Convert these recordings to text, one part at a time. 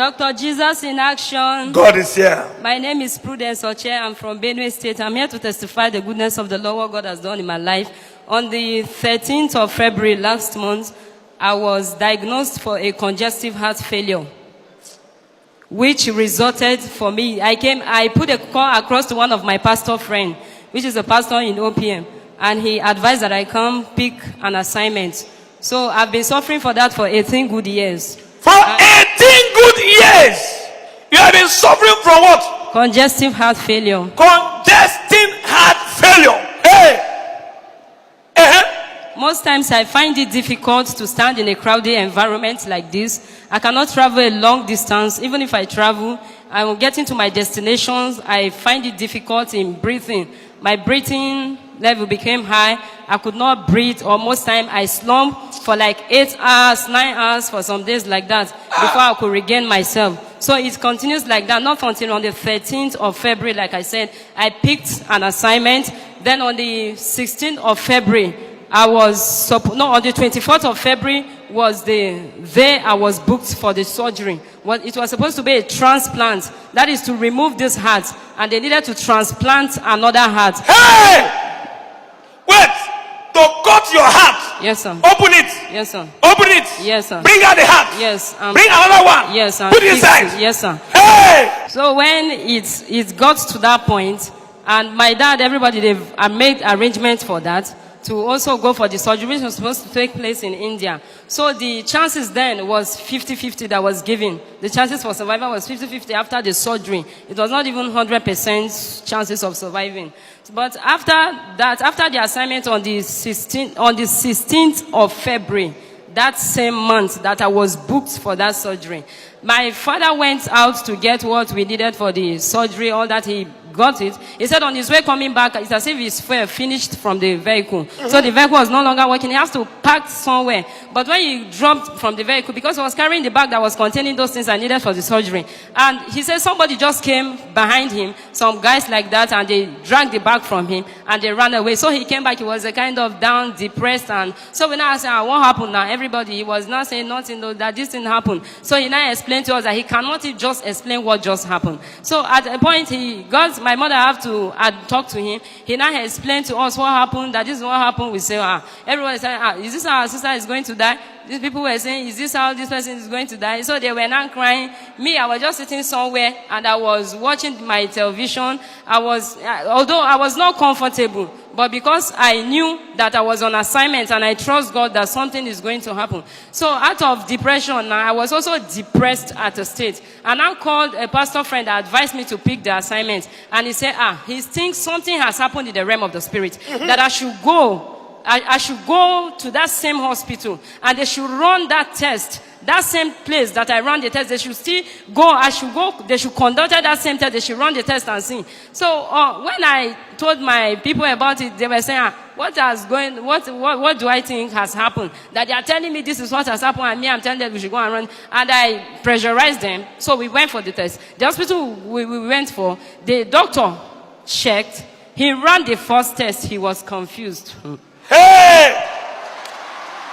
Dr. Jesus in action. God is here. My name is Prudence Oche. I'm from Benue State. I'm here to testify the goodness of the Lord, what God has done in my life. On the 13th of February last month, I was diagnosed for a congestive heart failure, which resulted for me. I put a call across to one of my pastor friend, which is a pastor in Opm, and he advised that I come pick an assignment. So I've been suffering for that for 18 good years. For 18 good years, you have been suffering from what? Congestive heart failure. Congestive heart failure. Hey. Most times I find it difficult to stand in a crowded environment like this. I cannot travel a long distance. Even if I travel, I will get into my destinations. I find it difficult in breathing. My breathing level became high. I could not breathe, or most time I slump for like 8 hours, 9 hours for some days like that before I could regain myself. So it continues like that, not until on the 13th of February, like I said, I picked an assignment. Then on the 16th of February, on the 24th of February was the day I was booked for the surgery. Well, it was supposed to be a transplant. That is to remove this heart. And they needed to transplant another heart. Hey! Wait! To cut your heart. Yes, sir. Open it. Yes, sir. Open it. Yes, sir. Bring out the heart. Yes. Bring another one. Yes, sir. Put it inside. Yes, sir. Hey! So when it got to that point, and my dad, everybody, I made arrangements for that, to also go for the surgery, which was supposed to take place in India. So the chances then was 50-50 that was given. The chances for survival was 50-50 after the surgery. It was not even 100% chances of surviving. But after that, after the assignment on the 16th of February, that same month that I was booked for that surgery, my father went out to get what we needed for the surgery, all that. He got it. He said on his way coming back, it's as if his fare finished from the vehicle. So the vehicle was no longer working. He has to park somewhere. But when he dropped from the vehicle, because he was carrying the bag that was containing those things I needed for the surgery, and he said somebody just came behind him, some guys like that, and they dragged the bag from him, and they ran away. So he came back. He was a kind of down, depressed, and so we now said, what happened now? Everybody, he was not saying nothing, that this didn't happen. So he now explained to us that he cannot just explain what just happened. So at a point, my mother have to talk to him. He now explained to us what happened, that this is what happened. We say, everybody said, is this how our sister is going to die? These people were saying, is this how this person is going to die? So they were not crying. Me, I was just sitting somewhere and I was watching my television. Although I was not comfortable, but because I knew that I was on assignment and I trust God that something is going to happen. So out of depression now, I was also depressed at a state. And I called a pastor friend that advised me to pick the assignment. And he said, he thinks something has happened in the realm of the spirit, that I should go. I should go to that same hospital and they should run that test. That same place that I ran the test, they should still go. I should go. They should conduct that same test. They should run the test and see. So when I told my people about it, they were saying, what do I think has happened? That they are telling me this is what has happened, and me, I'm telling them we should go and run. And I pressurized them. So we went for the test. The hospital we went for, the doctor checked. He ran the first test. He was confused. Hey!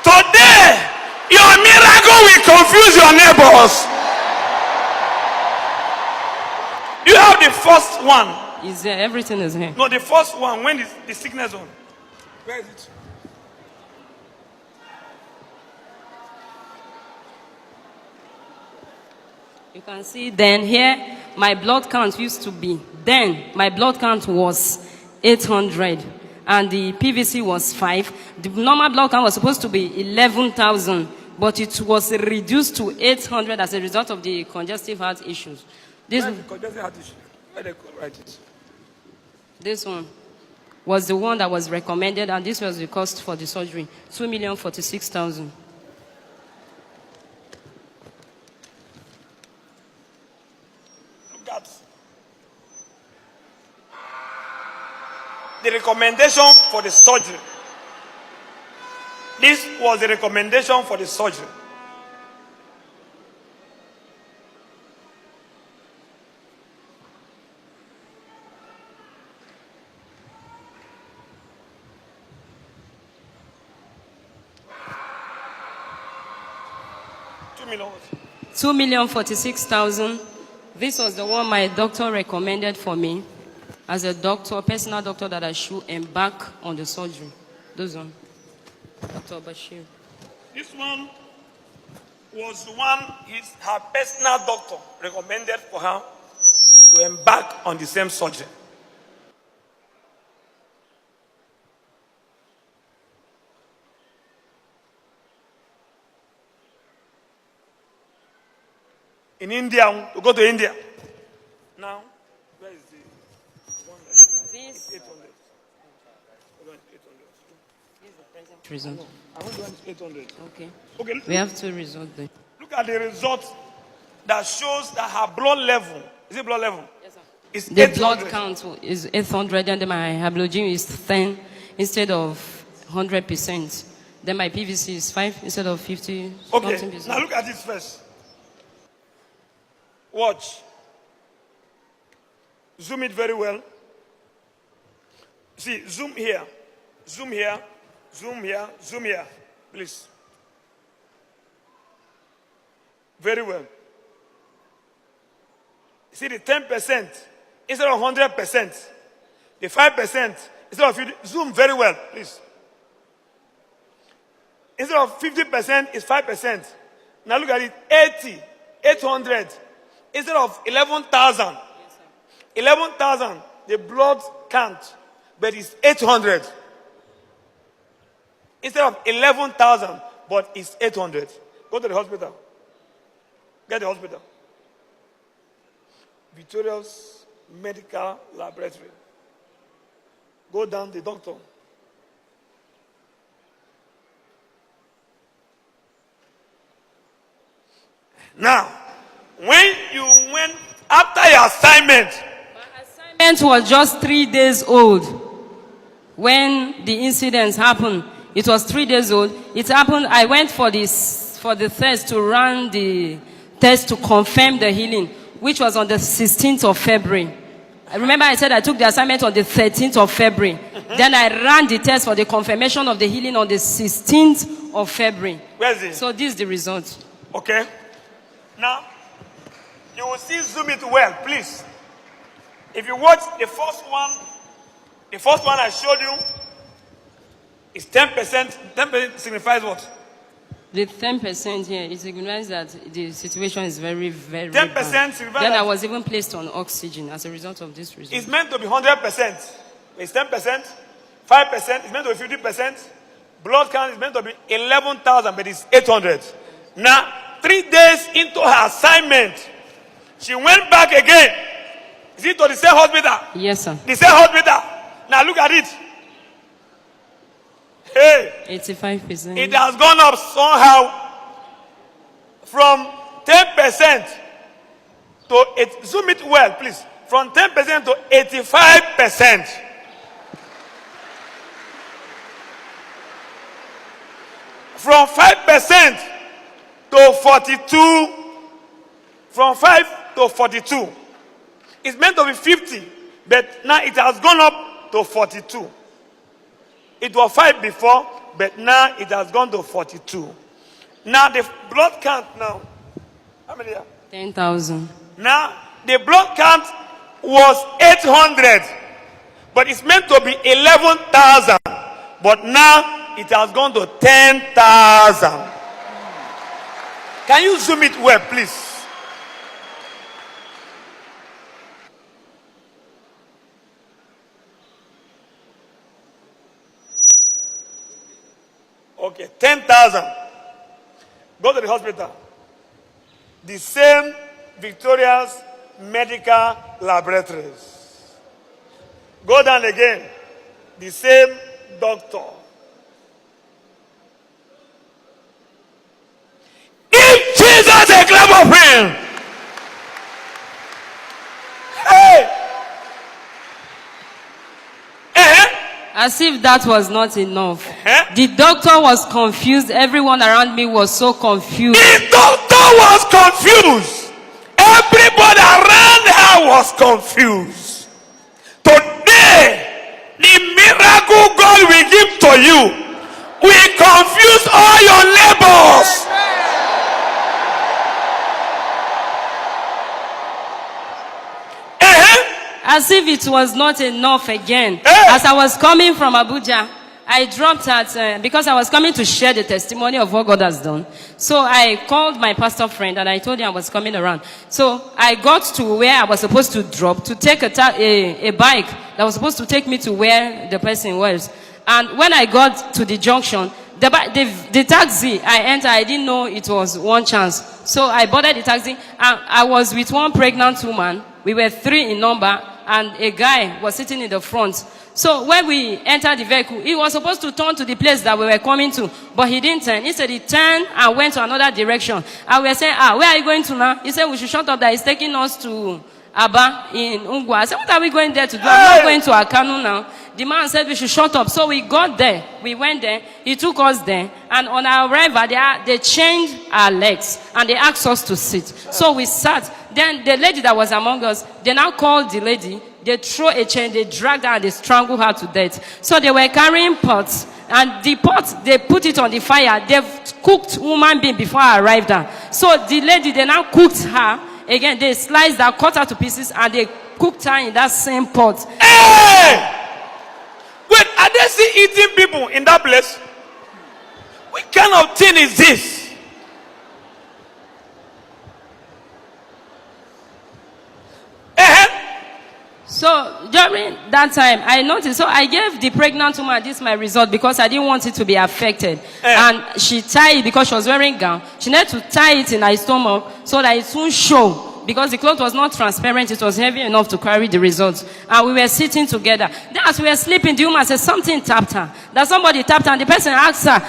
Today, your miracle will confuse your neighbors. You have the first one. Is there? Everything is here. No, the first one. When is the sickness on? Where is it? You can see then here, my blood count used to be. Then, my blood count was 800. And the PVC was 5. The normal blood count was supposed to be 11,000, but it was reduced to 800 as a result of the congestive heart issues. Where is the congestive heart issue? Where they write it? This one was the one that was recommended, and this was the cost for the surgery, 2,046,000. The recommendation for the surgery. This was the recommendation for the surgery. $2 million. 2,046,000. This was the one my doctor recommended for me as a doctor, personal doctor, that I should embark on the surgery. Those one. Dr. Bashir. This one was the one her personal doctor recommended for her to embark on the same surgery. In India, we go to India. Now, where is the one that This 800? I want 800. is the present result. I want 800. Okay. Okay. We have two results there. Look at the result that shows that her blood level, is it blood level? Yes, sir. Is The 800. blood count is 800, and then my hemoglobin is 10 instead of 100%. Then my PVC is 5 instead of 50. Okay, something now look at this first. Watch. Zoom it very well. See, zoom here, zoom here, zoom here, zoom here, please. Very well. See the 10% instead of 100%, the 5% instead of 50. Zoom very well, please. Instead of 50% is 5%. Now look at it, 80, 800. Instead of 11,000, 11,000, the blood count, but it's 800. Instead of 11,000, but it's 800. Go to the hospital. Get the hospital. Victoria's Medical Laboratory. Go down the doctor. Now, when you went after your assignment, My assignment was just 3 days old when the incidents happened. It was 3 days old. It happened. I went for the test to run the test to confirm the healing, which was on the 16th of February. I remember I said I took the assignment on the 13th of February. Then I ran the test for the confirmation of the healing on the 16th of February. where's it? So this is the result. Okay. Now, you will see, zoom it well, please. If you watch the first one I showed you is 10%. 10% signifies what? The 10% here, it signifies that the situation is very, very 10% bad. signifies Then I that was even placed on oxygen as a result of this result. it's meant to be 100%. It's 10%. 5% is meant to be 50%. Blood count is meant to be 11,000, but it's 800. Now, 3 days into her assignment, she went back again. Is it to the same hospital? Yes, sir. The same hospital. Now look at it. Hey, 85%. it has gone up somehow from 10% to zoom it well, please. From 10% to 85%. From 5% to 42. From 5 to 42. It's meant to be 50, but now it has gone up to 42. It was 5 before, but now it has gone to 42. Now the blood count now, how many are? 10,000. Now the blood count was 800, but it's meant to be 11,000. But now it has gone to 10,000. Can you zoom it well, please? Okay, 10,000. Go to the hospital. The same Victoria's Medical Laboratories. Go down again. The same doctor. Give Jesus a clap of him. Hey! As if that was not enough. Huh? The doctor was confused. Everyone around me was so confused. The doctor was confused. Everybody around her was confused. Today, the miracle God will give to you will confuse all your neighbors. As if it was not enough again. Hey! As I was coming from Abuja, I dropped at, because I was coming to share the testimony of what God has done. So I called my pastor friend and I told him I was coming around. So I got to where I was supposed to drop to take a bike that was supposed to take me to where the person was. And when I got to the junction, the taxi I entered, I didn't know it was one chance. So I boarded the taxi and I was with one pregnant woman. We were 3 in number and a guy was sitting in the front. So when we entered the vehicle, he was supposed to turn to the place that we were coming to, but he didn't turn. Instead, he turned and went to another direction. And we were saying, where are you going to now? He said, we should shut up that he's taking us to Aba in Ungwa. I said, what are we going there to do? I'm not going to Akanu now. The man said we should shut up. So we got there. We went there. He took us there. And on our arrival, they changed our legs. And they asked us to sit. So we sat. Then the lady that was among us, they now called the lady. They threw a chain, they dragged her, and they strangled her to death. So they were carrying pots. And the pot, they put it on the fire. They've cooked human being before I arrived there. So the lady, they now cooked her. Again, they sliced her, cut her to pieces, and they cooked her in that same pot. Hey! Wait, are they still eating people in that place? What kind of thing is this? So during that time, I noticed, so I gave the pregnant woman this my result because I didn't want it to be affected. And she tied it because she was wearing a gown. She needed to tie it in her stomach so that it won't show. Because the cloth was not transparent, it was heavy enough to carry the results. And we were sitting together. Then as we were sleeping, the woman said something tapped her. That somebody tapped her, and the person asked her,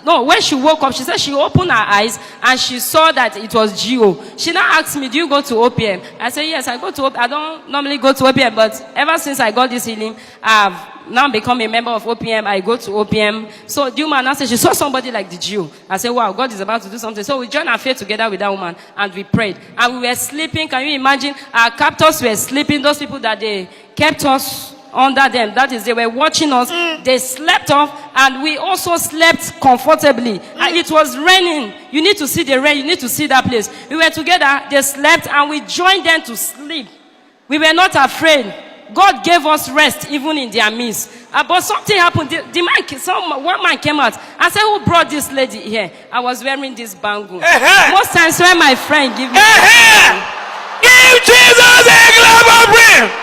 no, when she woke up, she said she opened her eyes and she saw that it was Geo. She now asked me, do you go to OPM? I said, yes, I go to OPM. I don't normally go to OPM, but ever since I got this healing, I've now become a member of OPM. I go to OPM. So the woman now said she saw somebody like the Jew. I said, wow, God is about to do something. So we joined our faith together with that woman and we prayed. And we were sleeping. Can you imagine? Our captors were sleeping. Those people that they kept us under them. That is, they were watching us. They slept off and we also slept comfortably. And it was raining. You need to see the rain. You need to see that place. We were together. They slept and we joined them to sleep. We were not afraid. God gave us rest even in their midst. But something happened. One man came out and said, who brought this lady here? I was wearing this bangle. Most times when my friend give me give Jesus a clap of praise.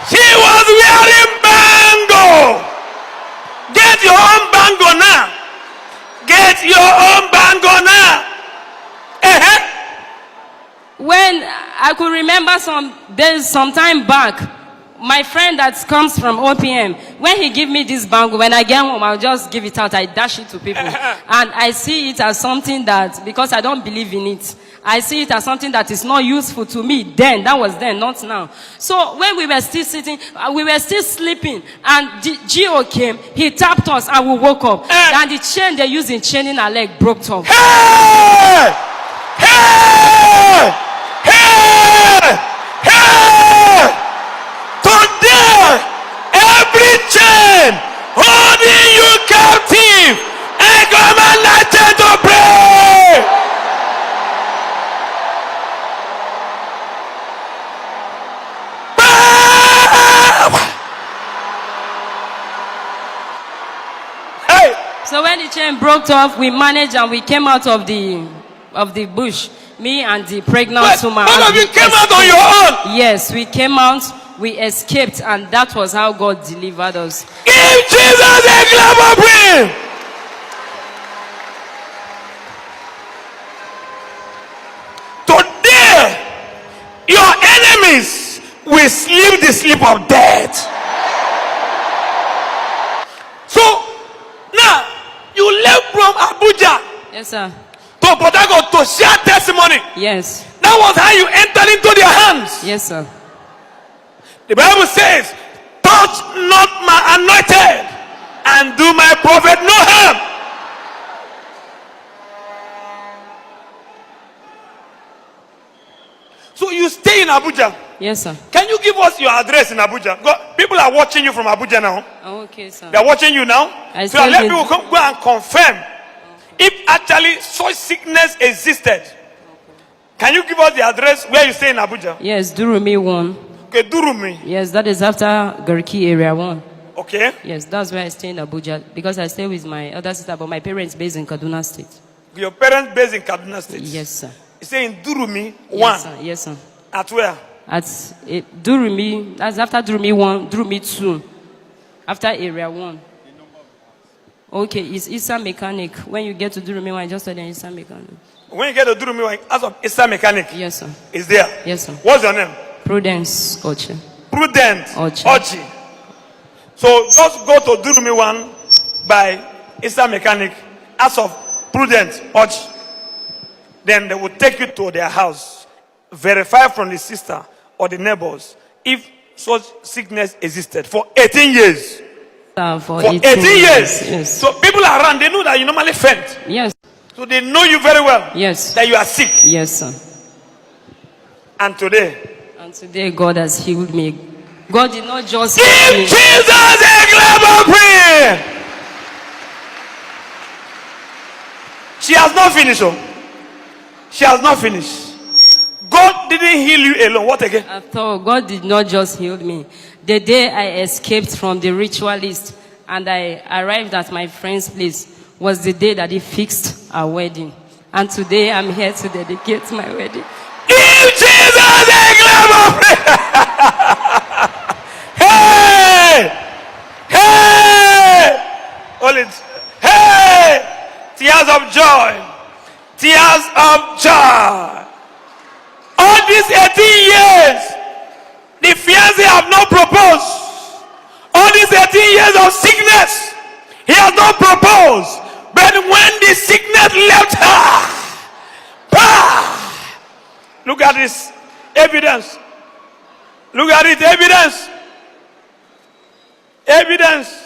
She was wearing bangle. Get your own bangle now. Get your own bangle now. When I could remember some time back, my friend that comes from OPM, when he give me this bangle, when I get home, I'll just give it out. I dash it to people. And I see it as something that, because I don't believe in it, I see it as something that is not useful to me then. That was then, not now. So when we were still sitting, we were still sleeping, and Geo came, he tapped us, and we woke up. And the chain they used in chaining our leg broke off. Hey! Hey! Hey! Hey! Today, every chain holding you captive, I command that chain to break. Hey! So when the chain broke off, we managed and we came out of the bush. Me and the pregnant woman. All of you came out on your own. Yes, we came out, we escaped, and that was how God delivered us. Give Jesus a clap of praise. Today, your enemies will sleep the sleep of death. So, now, you left from Abuja. Yes, sir. To Port Harcourt to share testimony. Yes. That was how you entered into their hands. Yes, sir. The Bible says, touch not my anointed and do my prophet no harm. So you stay in Abuja. Yes, sir. Can you give us your address in Abuja? People are watching you from Abuja now. Oh, okay, sir. They are watching you now. So let people go and confirm if actually such sickness existed. Can Can you give us the address where you stay in Abuja? Yes, Durumi 1. Okay, Durumi. Yes, that is after Garki area 1. Okay. Yes, that's where I stay in Abuja because I stay with my other sister, but my parents based in Kaduna State. Your parents based in Kaduna State? Yes, sir. You say in Durumi 1? Yes, sir. Yes, sir. At where? At Durumi, that's after Durumi 1, Durumi 2, after area 1. Okay, it's Issa Mechanic. When you get to Durumi 1, just tell them Issa Mechanic. When you get to Durumi 1, ask of Issa Mechanic. Yes, sir. Is there? Yes, sir. What's your name? Prudence Ochi. Prudent Ochi. Ochi. So just go to Durumi 1 by Issa Mechanic, ask of Prudent Ochi. Then they will take you to their house, verify from the sister or the neighbors if such sickness existed for 18 years. For 18 years. Yes. So people around, they know that you normally faint. Yes. So they know you very well. Yes. That you are sick. Yes, sir. And today. And today God has healed me. God did not just Give heal me. Jesus a clap of prayer. She has not finished. Oh. She has not finished. God didn't heal you alone. What again? I thought God did not just heal me. The day I escaped from the ritualist and I arrived at my friend's place was the day that he fixed our wedding. And today I'm here to dedicate my wedding. Give Jesus a clap of prayer. Hey! Hey! Hold it. Hey! Tears of joy. Tears of joy. All these 18 years, the fiancé have not proposed. All these 18 years of sickness, he has not proposed. But when the sickness left her, look at this evidence. Look at it, evidence. Evidence.